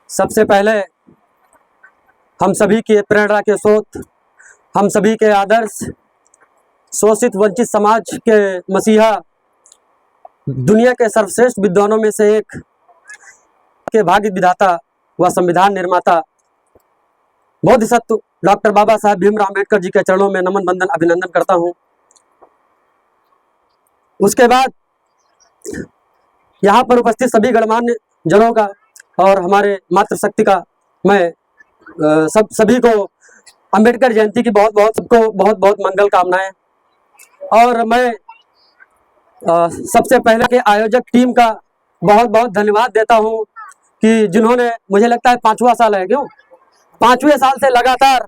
सबसे पहले हम सभी के प्रेरणा के स्रोत, हम सभी के आदर्श, शोषित वंचित समाज के मसीहा, दुनिया के सर्वश्रेष्ठ विद्वानों में से एक के भाग्य विधाता व संविधान निर्माता बोधिसत्व डॉक्टर बाबा साहेब भीमराव अम्बेडकर जी के चरणों में नमन बंदन अभिनंदन करता हूं। उसके बाद यहाँ पर उपस्थित सभी गणमान्य जनों का और हमारे मातृशक्ति का मैं सभी को अम्बेडकर जयंती की बहुत बहुत मंगल कामनाएं। और मैं सबसे पहले के आयोजक टीम का बहुत बहुत धन्यवाद देता हूं कि जिन्होंने, मुझे लगता है 5वां साल है, क्यों 5वें साल से लगातार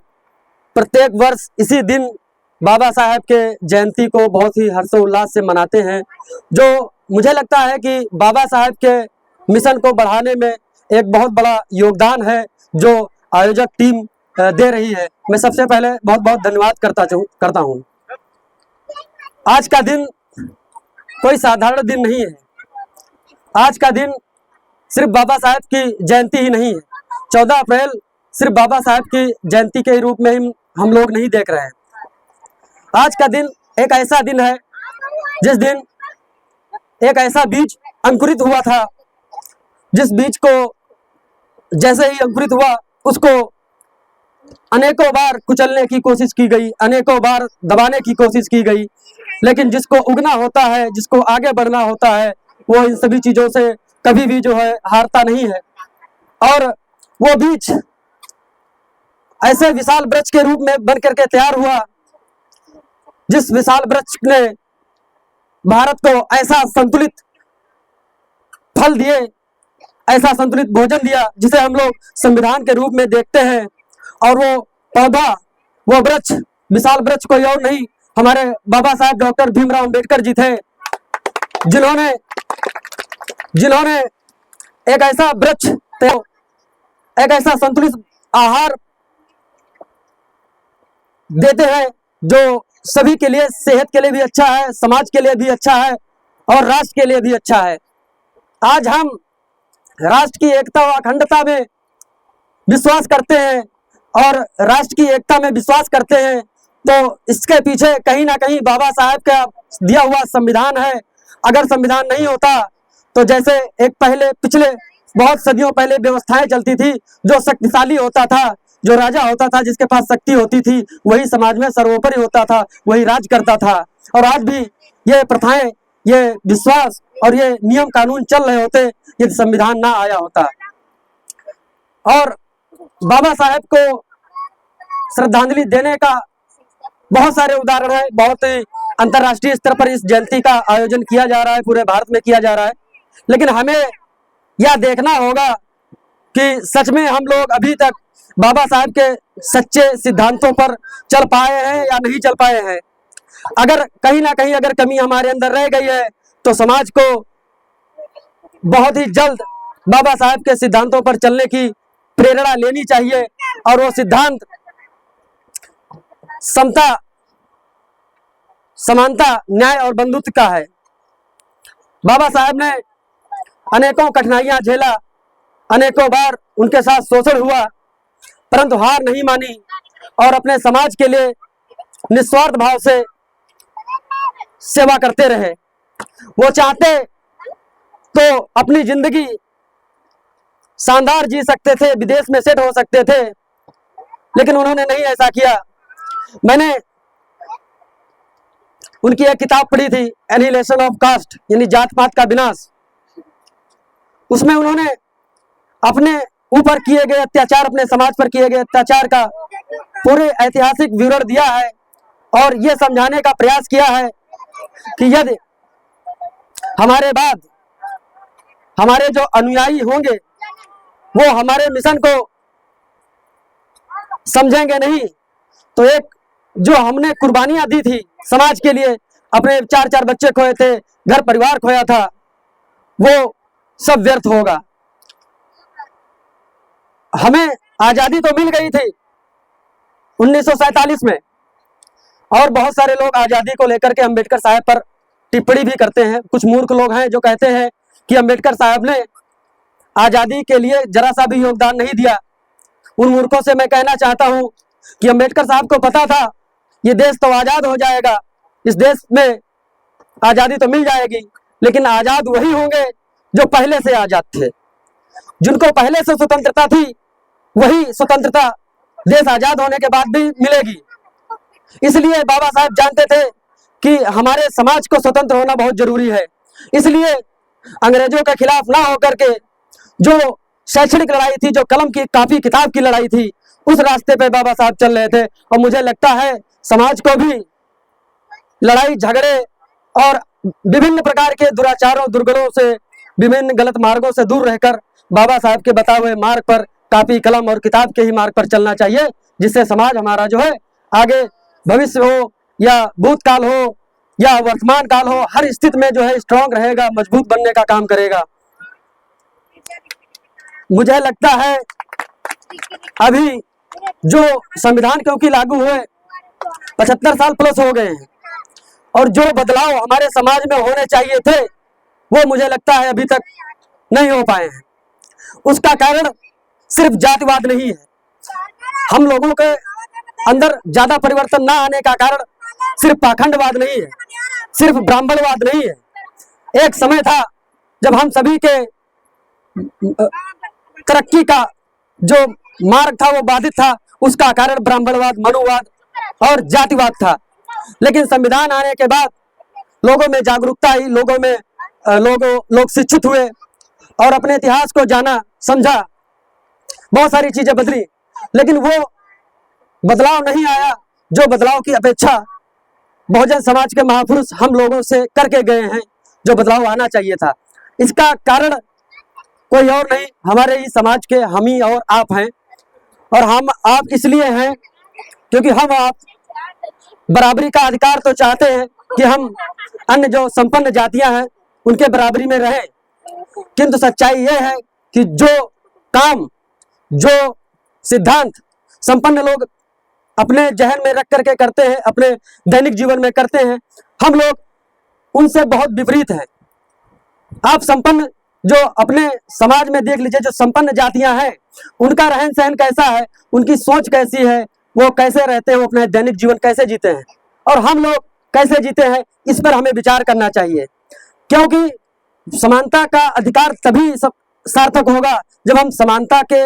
प्रत्येक वर्ष इसी दिन बाबा साहेब के जयंती को बहुत ही हर्षोल्लास से मनाते हैं, जो मुझे लगता है कि बाबा साहेब के मिशन को बढ़ाने में एक बहुत बड़ा योगदान है जो आयोजक टीम दे रही है। मैं सबसे पहले बहुत बहुत धन्यवाद करता हूं। आज का दिन कोई साधारण दिन नहीं है। आज का दिन सिर्फ बाबा साहेब की जयंती ही नहीं है। 14 अप्रैल सिर्फ बाबा साहेब की जयंती के रूप में हम लोग नहीं देख रहे हैं। आज का दिन एक ऐसा दिन है जिस दिन एक ऐसा बीज अंकुरित हुआ था, जिस बीज को जैसे ही अंकुरित हुआ उसको अनेकों बार कुचलने की कोशिश की गई, अनेकों बार दबाने की कोशिश की गई, लेकिन जिसको उगना होता है, जिसको आगे बढ़ना होता है, वो इन सभी चीजों से कभी भी जो है हारता नहीं है। और वो बीज ऐसे विशाल वृक्ष के रूप में बन करके तैयार हुआ, जिस विशाल वृक्ष ने भारत को ऐसा संतुलित फल दिए, ऐसा संतुलित भोजन दिया जिसे हम लोग संविधान के रूप में देखते हैं। और वो पौधा, वो वृक्ष, विशाल वृक्ष कोई और नहीं, हमारे बाबा साहेब डॉक्टर भीमराव अम्बेडकर जी थे, जिन्होंने एक ऐसा वृक्ष, एक ऐसा संतुलित आहार देते हैं जो सभी के लिए, सेहत के लिए भी अच्छा है, समाज के लिए भी अच्छा है और राष्ट्र के लिए भी अच्छा है। आज हम राष्ट्र की एकता व अखंडता में विश्वास करते हैं और राष्ट्र की एकता में विश्वास करते हैं, तो इसके पीछे कहीं ना कहीं बाबा साहेब का दिया हुआ संविधान है। अगर संविधान नहीं होता तो जैसे एक पिछले बहुत सदियों पहले व्यवस्थाएं चलती थी, जो शक्तिशाली होता था, जो राजा होता था, जिसके पास शक्ति होती थी, वही समाज में सर्वोपरि होता था, वही राज करता था। और आज भी ये प्रथाएं, ये विश्वास और ये नियम कानून चल रहे होते यदि संविधान ना आया होता। और बाबा साहेब को श्रद्धांजलि देने का बहुत सारे उदाहरण है। बहुत ही अंतर्राष्ट्रीय स्तर पर इस जयंती का आयोजन किया जा रहा है, पूरे भारत में किया जा रहा है, लेकिन हमें यह देखना होगा कि सच में हम लोग अभी तक बाबा साहेब के सच्चे सिद्धांतों पर चल पाए हैं या नहीं चल पाए हैं। अगर कहीं ना कहीं अगर कमी हमारे अंदर रह गई है तो समाज को बहुत ही जल्द बाबा साहेब के सिद्धांतों पर चलने की प्रेरणा लेनी चाहिए। और वो सिद्धांत समता, समानता, न्याय और बंधुत्व का है। बाबा साहेब ने अनेकों कठिनाइयां झेला, अनेकों बार उनके साथ शोषण हुआ, परंतु हार नहीं मानी और अपने समाज के लिए निस्वार्थ भाव से सेवा करते रहे। वो चाहते तो अपनी जिंदगी शानदार जी सकते थे, विदेश में सेट हो सकते थे, लेकिन उन्होंने नहीं ऐसा किया। मैंने उनकी एक किताब पढ़ी थी, एनिहिलेशन ऑफ कास्ट, यानी जात पात का विनाश। उसमें उन्होंने अपने ऊपर किए गए अत्याचार, अपने समाज पर किए गए अत्याचार का पूरे ऐतिहासिक विवरण दिया है और ये समझाने का प्रयास किया है कि यदि हमारे बाद हमारे जो अनुयायी होंगे वो हमारे मिशन को समझेंगे नहीं, तो एक जो हमने कुर्बानियां दी थी समाज के लिए, अपने 4-4 बच्चे खोए थे, घर परिवार खोया था, वो सब व्यर्थ होगा। हमें आजादी तो मिल गई थी 1947 में, और बहुत सारे लोग आजादी को लेकर के अम्बेडकर साहब पर टिप्पणी भी करते हैं। कुछ मूर्ख लोग हैं जो कहते हैं कि अम्बेडकर साहब ने आजादी के लिए जरा सा भी योगदान नहीं दिया, उन मूर्खों से मैं कहना चाहता हूं कि अम्बेडकर साहब को पता था ये देश तो आजाद हो जाएगा, इस देश में आजादी तो मिल जाएगी, लेकिन आजाद वही होंगे जो पहले से आजाद थे। जिनको पहले से स्वतंत्रता थी वही स्वतंत्रता देश आजाद होने के बाद भी मिलेगी। इसलिए बाबा साहब जानते थे कि हमारे समाज को स्वतंत्र होना बहुत जरूरी है। इसलिए अंग्रेजों के खिलाफ ना होकर के जो शैक्षणिक लड़ाई थी, जो कलम की कापी किताब की लड़ाई थी, उस रास्ते पे बाबा साहब चल रहे थे। और मुझे लगता है समाज को भी लड़ाई झगड़े और विभिन्न प्रकार के दुराचारों दुर्गुणों से, विभिन्न गलत मार्गों से दूर रहकर बाबा साहब के बताए हुए मार्ग पर, कापी कलम और किताब के ही मार्ग पर चलना चाहिए, जिससे समाज हमारा जो है आगे भविष्य हो या भूतकाल हो या वर्तमान काल हो, हर स्थिति में जो है स्ट्रांग रहेगा, मजबूत बनने का काम करेगा। मुझे लगता है अभी जो संविधान क्योंकि लागू हुए 75 साल प्लस हो गए हैं, और जो बदलाव हमारे समाज में होने चाहिए थे वो मुझे लगता है अभी तक नहीं हो पाए हैं। उसका कारण सिर्फ जातिवाद नहीं है, हम लोगों के अंदर ज्यादा परिवर्तन ना आने का कारण सिर्फ पाखंडवाद नहीं है, सिर्फ ब्राह्मणवाद नहीं है। एक समय था जब हम सभी के तरक्की का जो मार्ग था वो बाधित था, उसका कारण ब्राह्मणवाद, मनुवाद और जातिवाद था। लेकिन संविधान आने के बाद लोगों में जागरूकता आई, लोग शिक्षित हुए और अपने इतिहास को जाना समझा, बहुत सारी चीजें बदली, लेकिन वो बदलाव नहीं आया जो बदलाव की अपेक्षा बहुजन समाज के महापुरुष हम लोगों से करके गए हैं, जो बदलाव आना चाहिए था। इसका कारण कोई और नहीं, हमारे ही समाज के हम ही और आप हैं। और हम आप इसलिए हैं क्योंकि हम आप बराबरी का अधिकार तो चाहते हैं कि हम अन्य जो संपन्न जातियां हैं उनके बराबरी में रहें, किंतु सच्चाई यह है कि जो काम, जो सिद्धांत संपन्न लोग अपने जहन में रख करके करते हैं, अपने दैनिक जीवन में करते हैं, हम लोग उनसे बहुत विपरीत हैं। आप संपन्न जो अपने समाज में देख लीजिए, जो संपन्न जातियां हैं उनका रहन सहन कैसा है, उनकी सोच कैसी है, वो कैसे रहते हैं, वो अपना दैनिक जीवन कैसे जीते हैं, और हम लोग कैसे जीते हैं, इस पर हमें विचार करना चाहिए। क्योंकि समानता का अधिकार तभी सार्थक होगा जब हम समानता के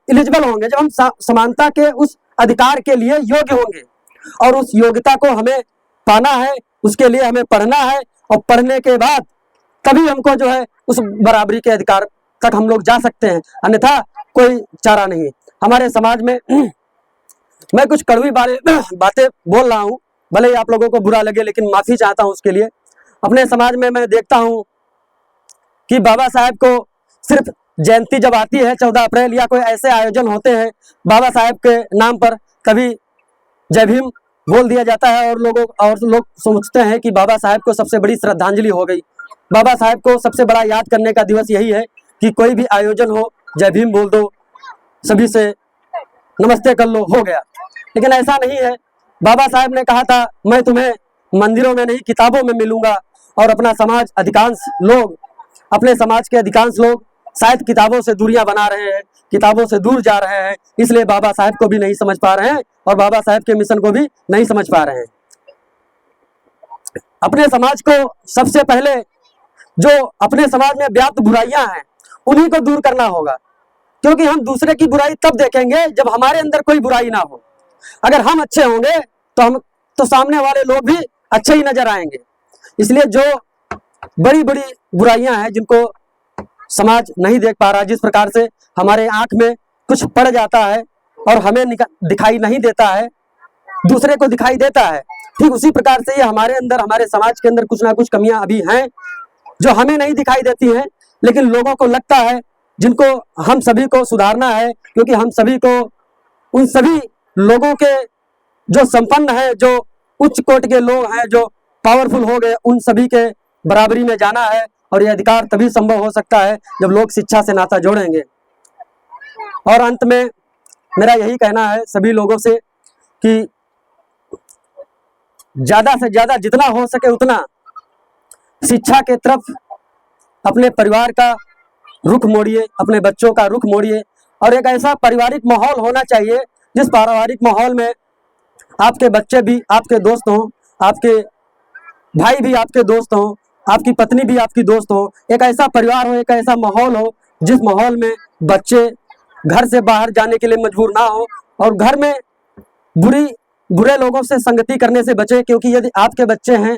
एलिजिबल होंगे, जब हम समानता के उस अधिकार के लिए योग्य होंगे, और उस योग्यता को हमें पाना है, उसके लिए हमें पढ़ना है, और पढ़ने के बाद तभी हमको जो है उस बराबरी के अधिकार तक हम लोग जा सकते हैं, अन्यथा कोई चारा नहीं। हमारे समाज में मैं कुछ कड़वी बातें बोल रहा हूँ, भले ही आप लोगों को बुरा लगे, लेकिन माफी चाहता हूँ उसके लिए। अपने समाज में मैं देखता हूँ कि बाबा साहब को सिर्फ जयंती जब आती है 14 अप्रैल या कोई ऐसे आयोजन होते हैं, बाबा साहब के नाम पर कभी जय भीम बोल दिया जाता है, और लोग सोचते हैं कि बाबा साहब को सबसे बड़ी श्रद्धांजलि हो गई। बाबा साहब को सबसे बड़ा याद करने का दिवस यही है कि कोई भी आयोजन हो, जय भीम बोल दो, सभी से नमस्ते कर लो, हो गया। लेकिन ऐसा नहीं है। बाबा साहब ने कहा था, मैं तुम्हें मंदिरों में नहीं किताबों में मिलूंगा, और अपना समाज, अधिकांश लोग, अपने समाज के अधिकांश लोग शायद किताबों से दूरियां बना रहे हैं, किताबों से दूर जा रहे हैं, इसलिए बाबा साहब को भी नहीं समझ पा रहे हैं और बाबा साहब के मिशन को भी नहीं समझ पा रहे हैं। अपने समाज को सबसे पहले जो अपने समाज में व्याप्त बुराइयां हैं उन्हीं को दूर करना होगा, क्योंकि हम दूसरे की बुराई तब देखेंगे जब हमारे अंदर कोई बुराई ना हो। अगर हम अच्छे होंगे तो सामने वाले लोग भी अच्छे ही नजर आएंगे। इसलिए जो बड़ी बड़ी बुराइयां हैं जिनको समाज नहीं देख पा रहा, जिस प्रकार से हमारे आंख में कुछ पड़ जाता है और हमें दिखाई नहीं देता है, दूसरे को दिखाई देता है, ठीक उसी प्रकार से ये हमारे अंदर, हमारे समाज के अंदर कुछ ना कुछ कमियां अभी हैं जो हमें नहीं दिखाई देती हैं, लेकिन लोगों को लगता है, जिनको हम सभी को सुधारना है। क्योंकि हम सभी को उन सभी लोगों के जो संपन्न है, जो उच्च कोट के लोग हैं, जो पावरफुल हो गए, उन सभी के बराबरी में जाना है, और यह अधिकार तभी संभव हो सकता है जब लोग शिक्षा से नाता जोड़ेंगे। और अंत में मेरा यही कहना है सभी लोगों से कि ज्यादा से ज्यादा जितना हो सके उतना शिक्षा के तरफ अपने परिवार का रुख मोड़िए, अपने बच्चों का रुख मोड़िए, और एक ऐसा पारिवारिक माहौल होना चाहिए जिस पारिवारिक माहौल में आपके बच्चे भी आपके दोस्त हों, आपके भाई भी आपके दोस्त हों, आपकी पत्नी भी आपकी दोस्त हो। एक ऐसा परिवार हो, एक ऐसा माहौल हो जिस माहौल में बच्चे घर से बाहर जाने के लिए मजबूर ना हो, और घर में बुरे लोगों से संगति करने से बचे, क्योंकि यदि आपके बच्चे हैं,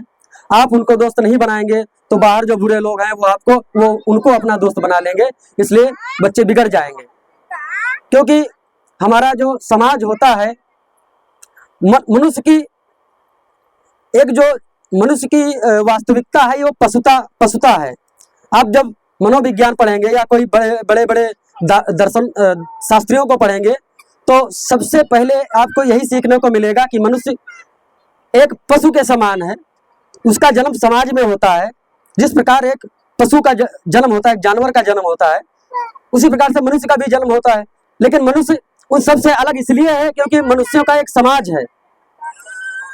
आप उनको दोस्त नहीं बनाएंगे तो बाहर जो बुरे लोग हैं वो उनको अपना दोस्त बना लेंगे, इसलिए बच्चे बिगड़ जाएंगे। क्योंकि हमारा जो समाज होता है, मनुष्य की वास्तविकता है, वो पशुता है। आप जब मनोविज्ञान पढ़ेंगे या कोई बड़े बड़े दर्शन शास्त्रियों को पढ़ेंगे तो सबसे पहले आपको यही सीखने को मिलेगा कि मनुष्य एक पशु के समान है। उसका जन्म समाज में होता है। जिस प्रकार एक पशु का जन्म होता है, एक जानवर का जन्म होता है, उसी प्रकार से मनुष्य का भी जन्म होता है। लेकिन मनुष्य उन सबसे अलग इसलिए है क्योंकि मनुष्यों का एक समाज है।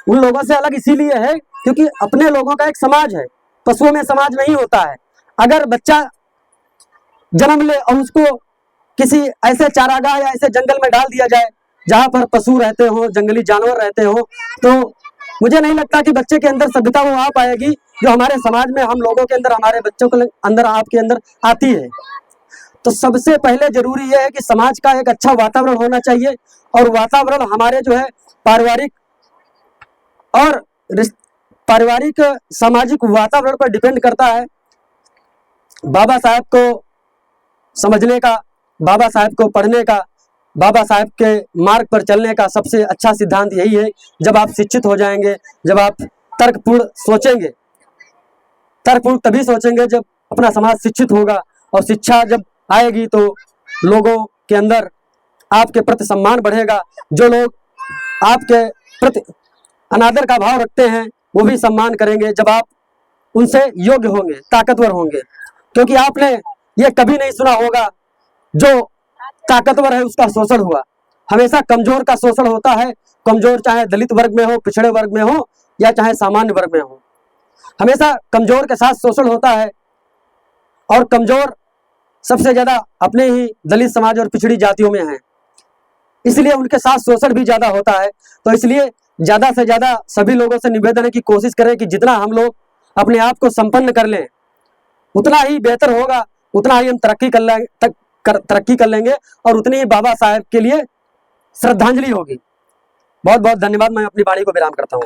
उन लोगों से अलग इसीलिए है क्योंकि अपने लोगों का एक समाज है। पशुओं में समाज नहीं होता है। अगर बच्चा जन्म ले और उसको किसी ऐसे चारागाह या ऐसे जंगल में डाल दिया जाए जहां पर पशु रहते हो, जंगली जानवर रहते हो, तो मुझे नहीं लगता कि बच्चे के अंदर सभ्यता वो आ पाएगी जो हमारे समाज में हम लोगों के अंदर, हमारे बच्चों के अंदर, आपके अंदर आती है। तो सबसे पहले जरूरी यह है कि समाज का एक अच्छा वातावरण होना चाहिए, और वातावरण हमारे जो है पारिवारिक सामाजिक वातावरण पर डिपेंड करता है। बाबा साहब को समझने का, बाबा साहब को पढ़ने का, बाबा साहब के मार्ग पर चलने का सबसे अच्छा सिद्धांत यही है। जब आप शिक्षित हो जाएंगे, जब आप तर्कपूर्ण सोचेंगे, तर्कपूर्ण तभी सोचेंगे जब अपना समाज शिक्षित होगा, और शिक्षा जब आएगी तो लोगों के अंदर आपके प्रति सम्मान बढ़ेगा। जो लोग आपके प्रति अनादर का भाव रखते हैं वो भी सम्मान करेंगे जब आप उनसे योग्य होंगे, ताकतवर होंगे। क्योंकि आपने ये कभी नहीं सुना होगा जो ताकतवर है उसका शोषण हुआ। हमेशा कमजोर का शोषण होता है। कमजोर चाहे दलित वर्ग में हो, पिछड़े वर्ग में हो, या चाहे सामान्य वर्ग में हो, हमेशा कमजोर के साथ शोषण होता है। और कमजोर सबसे ज्यादा अपने ही दलित समाज और पिछड़ी जातियों में है, इसलिए उनके साथ शोषण भी ज्यादा होता है। तो इसलिए ज्यादा से ज्यादा सभी लोगों से निवेदन है कि कोशिश करें कि जितना हम लोग अपने आप को संपन्न कर लें उतना ही बेहतर होगा, उतना ही हम तरक्की कर लेंगे, और उतनी ही बाबा साहब के लिए श्रद्धांजलि होगी। बहुत बहुत धन्यवाद। मैं अपनी वाणी को विराम करता हूँ।